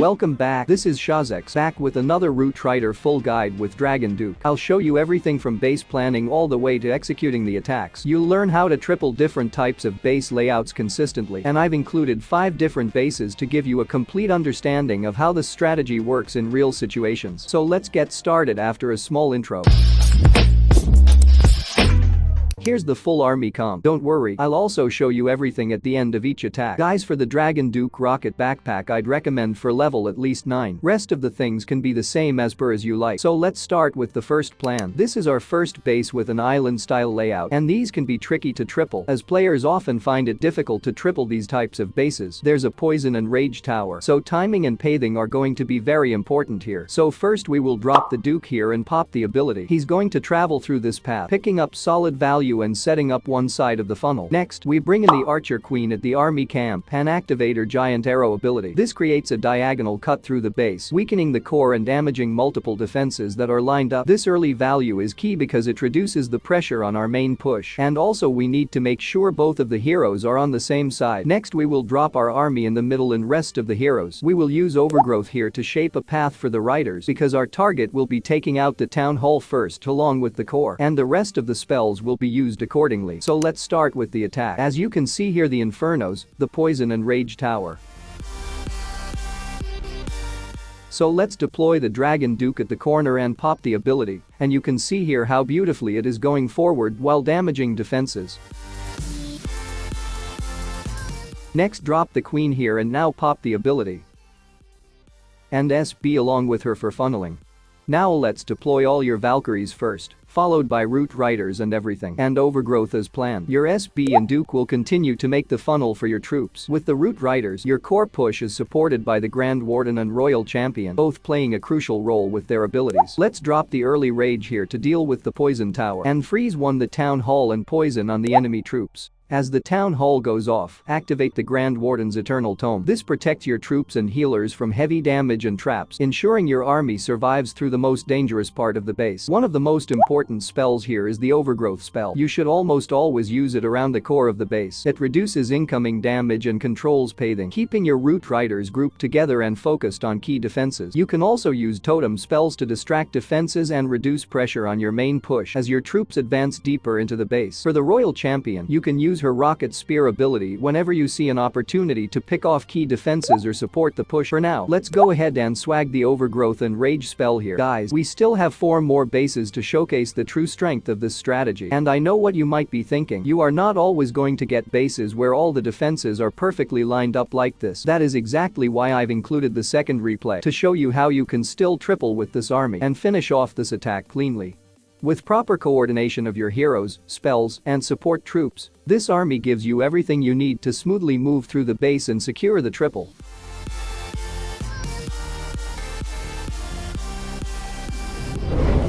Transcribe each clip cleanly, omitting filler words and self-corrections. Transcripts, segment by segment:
Welcome back, this is Shahzex back with another Root Rider full guide with Dragon Duke. I'll show you everything from base planning all the way to executing the attacks. You'll learn how to triple different types of base layouts consistently, and I've included 5 different bases to give you a complete understanding of how the strategy works in real situations. So let's get started after a small intro. Here's the full army comp. Don't worry, I'll also show you everything at the end of each attack. Guys, for the Dragon Duke rocket backpack I'd recommend for level at least 9. Rest of the things can be the same as per as you like. So let's start with the first plan. This is our first base with an island style layout, and these can be tricky to triple as players often find it difficult to triple these types of bases. There's a poison and rage tower, so timing and pacing are going to be very important here. So first we will drop the Duke here and pop the ability. He's going to travel through this path, picking up solid value and setting up one side of the funnel. Next, we bring in the Archer Queen at the army camp and activate her Giant Arrow ability. This creates a diagonal cut through the base, weakening the core and damaging multiple defenses that are lined up. This early value is key because it reduces the pressure on our main push, and also we need to make sure both of the heroes are on the same side. Next, we will drop our army in the middle and rest of the heroes. We will use Overgrowth here to shape a path for the riders because our target will be taking out the town hall first along with the core, and the rest of the spells will be used accordingly. So let's start with the attack. As you can see here, the Infernos, the Poison and Rage Tower. So let's deploy the Dragon Duke at the corner and pop the ability, and you can see here how beautifully it is going forward while damaging defenses. Next, drop the Queen here and now pop the ability and SB along with her for funneling. Now let's deploy all your Valkyries first, followed by Root Riders and everything, and Overgrowth as planned. Your SB and Duke will continue to make the funnel for your troops. With the Root Riders, your core push is supported by the Grand Warden and Royal Champion, both playing a crucial role with their abilities. Let's drop the early rage here to deal with the Poison Tower and freeze the Town Hall and poison on the enemy troops. As the Town Hall goes off, activate the Grand Warden's Eternal Tome. This protects your troops and healers from heavy damage and traps, ensuring your army survives through the most dangerous part of the base. One of the most important spells here is the Overgrowth spell. You should almost always use it around the core of the base. It reduces incoming damage and controls pacing, keeping your Root Riders grouped together and focused on key defenses. You can also use totem spells to distract defenses and reduce pressure on your main push as your troops advance deeper into the base. For the Royal Champion, you can use her Rocket Spear ability whenever you see an opportunity to pick off key defenses or support the push. For now, let's go ahead and swag the Overgrowth and Rage spell here. Guys, we still have 4 more bases to showcase the true strength of this strategy, and I know what you might be thinking. You are not always going to get bases where all the defenses are perfectly lined up like this. That is exactly why I've included the second replay to show you how you can still triple with this army and finish off this attack cleanly. With proper coordination of your heroes, spells, and support troops, this army gives you everything you need to smoothly move through the base and secure the triple.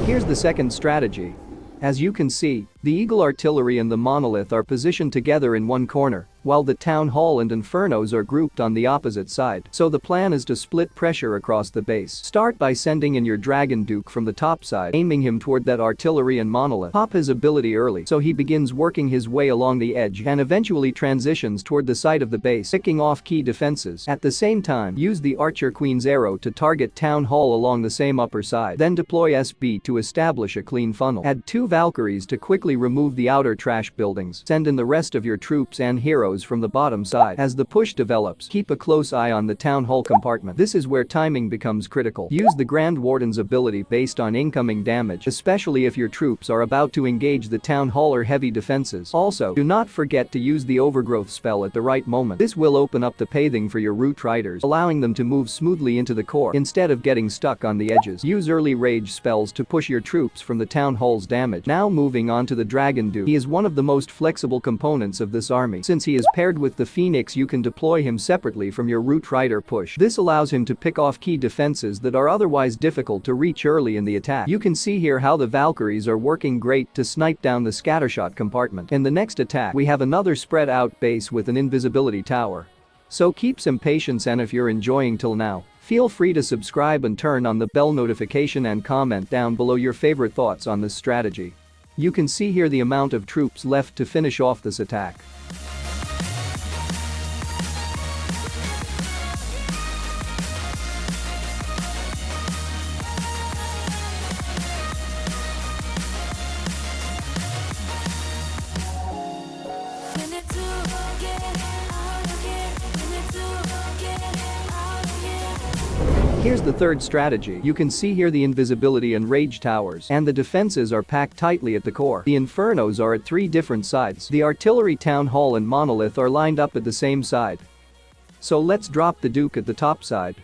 Here's the second strategy. As you can see, the Eagle Artillery and the Monolith are positioned together in one corner, while the Town Hall and Infernos are grouped on the opposite side. So the plan is to split pressure across the base. Start by sending in your Dragon Duke from the top side, aiming him toward that artillery and Monolith. Pop his ability early so he begins working his way along the edge and eventually transitions toward the side of the base, picking off key defenses. At the same time, use the Archer Queen's arrow to target Town Hall along the same upper side. Then deploy SB to establish a clean funnel. Add 2 Valkyries to quickly remove the outer trash buildings. Send in the rest of your troops and heroes from the bottom side. As the push develops, keep a close eye on the Town Hall compartment. This is where timing becomes critical. Use the Grand Warden's ability based on incoming damage, especially if your troops are about to engage the Town Hall or heavy defenses. Also, do not forget to use the Overgrowth spell at the right moment. This will open up the pathing for your Root Riders, allowing them to move smoothly into the core instead of getting stuck on the edges. Use early rage spells to push your troops from the Town Hall's damage. Now moving on to the Dragon Duke. He is one of the most flexible components of this army. Since he is paired with the Phoenix, you can deploy him separately from your Root Rider push. This allows him to pick off key defenses that are otherwise difficult to reach early in the attack. You can see here how the Valkyries are working great to snipe down the scattershot compartment. In the next attack, we have another spread out base with an invisibility tower. So keep some patience, and if you're enjoying till now, feel free to subscribe and turn on the bell notification and comment down below your favorite thoughts on this strategy. You can see here the amount of troops left to finish off this attack. Here's the third strategy. You can see here the invisibility and rage towers, and the defenses are packed tightly at the core. The infernos are at 3 different sides. The artillery town hall and monolith are lined up at the same side. So let's drop the Duke at the top side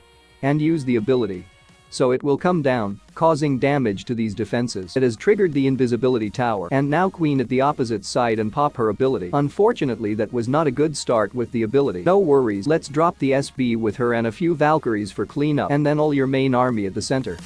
and use the ability. So it will come down, causing damage to these defenses. It has triggered the invisibility tower, and now Queen at the opposite side and pop her ability. Unfortunately, that was not a good start with the ability. No worries, let's drop the SB with her and a few Valkyries for cleanup, and then all your main army at the center.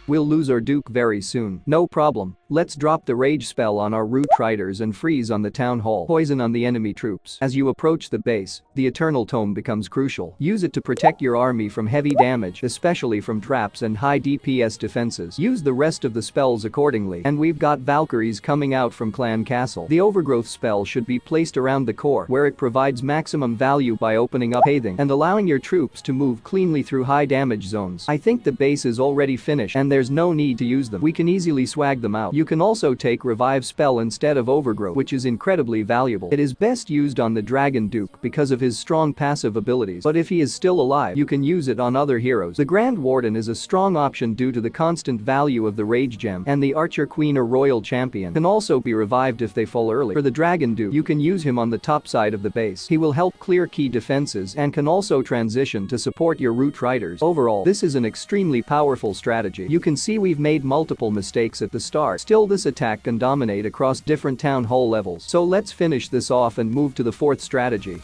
We'll lose our Duke very soon. No problem, let's drop the rage spell on our root riders and freeze on the town hall. Poison on the enemy troops. As you approach the base, the eternal tome becomes crucial. Use it to protect your army from heavy damage, especially from traps and high DPS defenses. Use the rest of the spells accordingly. And we've got Valkyries coming out from Clan Castle. The Overgrowth spell should be placed around the core, where it provides maximum value by opening up pathing and allowing your troops to move cleanly through high damage zones. I think the base is already finished and there's no need to use them. We can easily swag them out. You can also take revive spell instead of Overgrowth, which is incredibly valuable. It is best used on the Dragon Duke because of his strong passive abilities, but if he is still alive, you can use it on other heroes. The Grand Warden is a strong option due to the constant value of the Rage Gem, and the Archer Queen or Royal Champion can also be revived if they fall early. For the Dragon Duke, you can use him on the top side of the base. He will help clear key defenses and can also transition to support your root riders. Overall, this is an extremely powerful strategy. You can see we've made multiple mistakes at the start. Still, this attack can dominate across different town hall levels. So let's finish this off and move to the fourth strategy.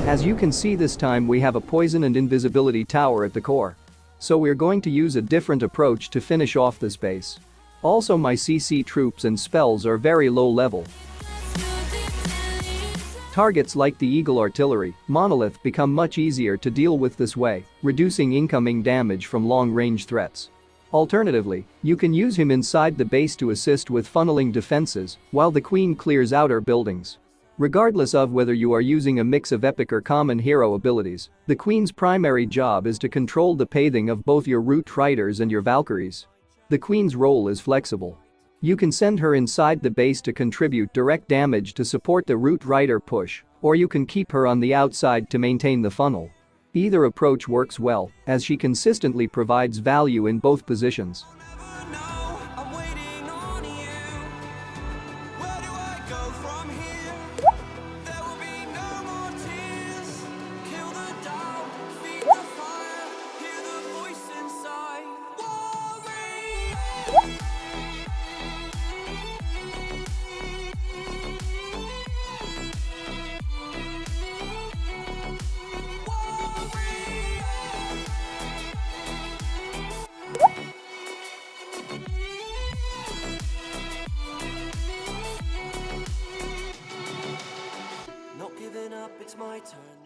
As you can see, this time we have a poison and invisibility tower at the core. So we're going to use a different approach to finish off this base. Also, my CC troops and spells are very low level. Targets like the Eagle Artillery, Monolith become much easier to deal with this way, reducing incoming damage from long-range threats. Alternatively, you can use him inside the base to assist with funneling defenses, while the Queen clears outer buildings. Regardless of whether you are using a mix of epic or common hero abilities, the Queen's primary job is to control the pathing of both your root riders and your Valkyries. The Queen's role is flexible. You can send her inside the base to contribute direct damage to support the root rider push, or you can keep her on the outside to maintain the funnel. Either approach works well, as she consistently provides value in both positions.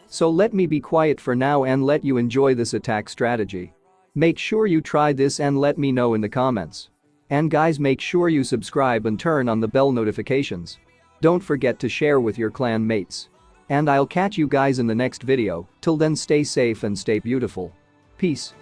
So let me be quiet for now and let you enjoy this attack strategy. Make sure you try this and let me know in the comments. And guys, make sure you subscribe and turn on the bell notifications. Don't forget to share with your clan mates. And I'll catch you guys in the next video. Till then, stay safe and stay beautiful. Peace.